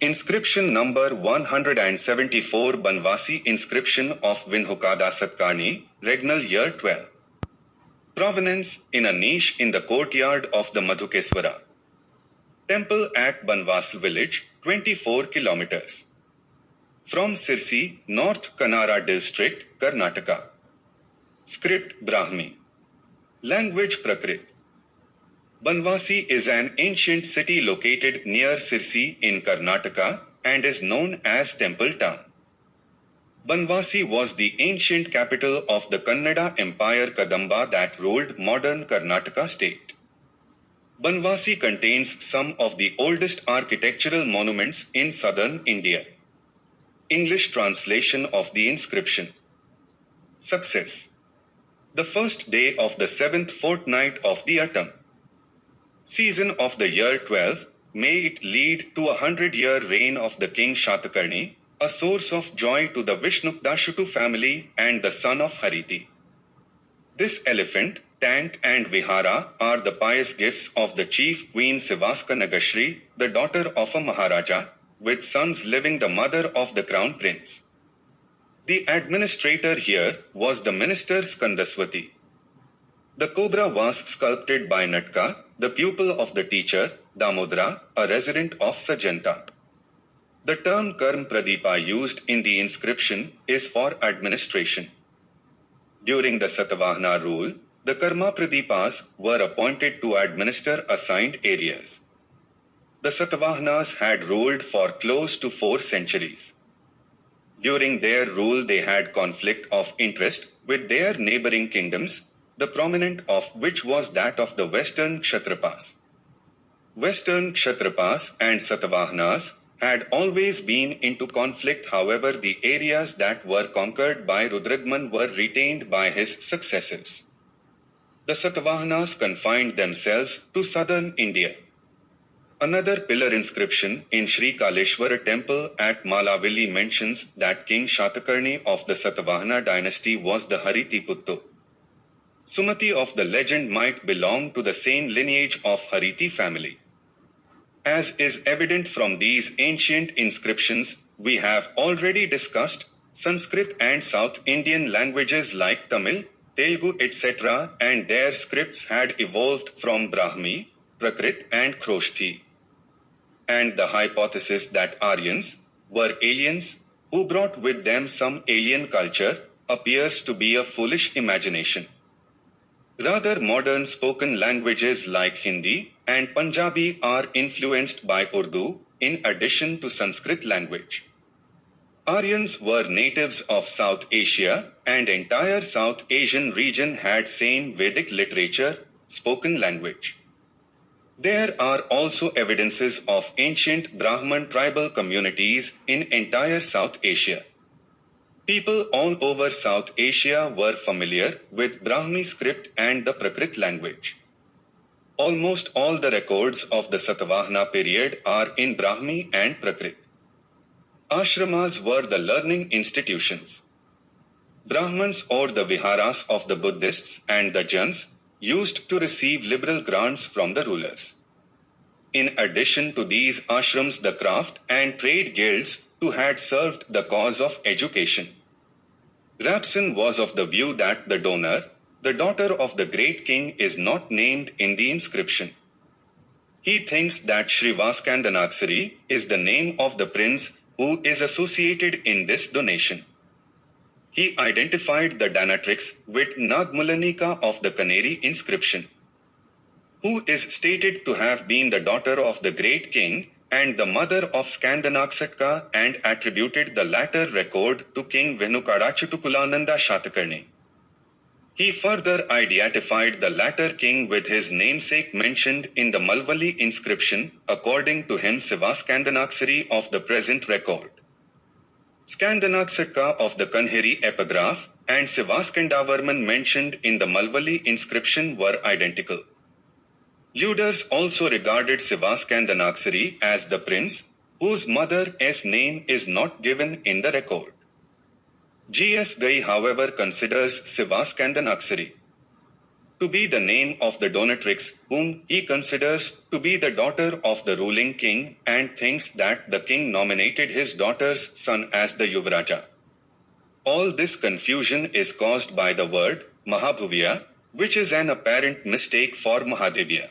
Inscription number 174 Banvasi inscription of Vinhukada Satkarni, regnal year 12. Provenance in a niche in the courtyard of the Madhukeswara temple at Banvas village, 24 kilometers from Sirsi, North Kanara district, Karnataka. Script Brahmi. Language Prakrit. Banvasi is an ancient city located near Sirsi in Karnataka and is known as Temple Town. Banvasi was the ancient capital of the Kannada Empire Kadamba that ruled modern Karnataka state. Banvasi contains some of the oldest architectural monuments in southern India. English translation of the inscription. Success. The first day of the seventh fortnight of the autumn season of the year 12, may it lead to 100-year reign of the king Shatakarni, a source of joy to the Vishnukdashutu family and the son of Hariti. This elephant, tank and vihara are the pious gifts of the chief queen Sivaska Nagashri, the daughter of a Maharaja, with sons living the mother of the crown prince. The administrator here was the minister Skandaswati. The cobra was sculpted by Natka, the pupil of the teacher, Damodara, a resident of Sajanta. The term Karm Pradipa used in the inscription is for administration. During the Satavahana rule, the Karma Pradipas were appointed to administer assigned areas. The Satavahanas had ruled for close to 4 centuries. During their rule they had conflict of interest with their neighboring kingdoms, the prominent of which was that of the Western Kshatrapas. Western Kshatrapas and Satavahanas had always been into conflict, however the areas that were conquered by Rudradman were retained by his successors. The Satavahanas confined themselves to southern India. Another pillar inscription in Sri Kaleshwara temple at Malavili mentions that King Shatakarni of the Satavahana dynasty was the Hariti Puttu. Sumati of the legend might belong to the same lineage of Hariti family. As is evident from these ancient inscriptions, we have already discussed Sanskrit and South Indian languages like Tamil, Telugu etc. and their scripts had evolved from Brahmi, Prakrit and Khroshthi. And the hypothesis that Aryans were aliens who brought with them some alien culture appears to be a foolish imagination. Rather, modern spoken languages like Hindi and Punjabi are influenced by Urdu in addition to Sanskrit language. Aryans were natives of South Asia and entire South Asian region had same Vedic literature, spoken language. There are also evidences of ancient Brahman tribal communities in entire South Asia. People all over South Asia were familiar with Brahmi script and the Prakrit language. Almost all the records of the Satavahana period are in Brahmi and Prakrit. Ashramas were the learning institutions. Brahmans or the viharas of the Buddhists and the Jains used to receive liberal grants from the rulers. In addition to these ashrams, the craft and trade guilds who had served the cause of education. Rapson was of the view that the donor, the daughter of the great king, is not named in the inscription. He thinks that Srivaskandanakshari is the name of the prince who is associated in this donation. He identified the donatrix with Nagmulanika of the Kaneri inscription, who is stated to have been the daughter of the great king and the mother of Skandanakshatka, and attributed the latter record to King Venukadachutukulananda Shatakarni. He further identified the latter king with his namesake mentioned in the Malvali inscription, according to him Sivaskandanaksari of the present record. Skandanakshatka of the Kanheri epigraph and Sivaskandavarman mentioned in the Malvali inscription were identical. Luders also regarded Sivaskandanaksari as the prince, whose mother's name is not given in the record. G.S. Gai, however, considers Sivaskandanaksari to to be the name of the donatrix, whom he considers to be the daughter of the ruling king, and thinks that the king nominated his daughter's son as the Yuvaraja. All this confusion is caused by the word Mahabhuvya, which is an apparent mistake for Mahadevya.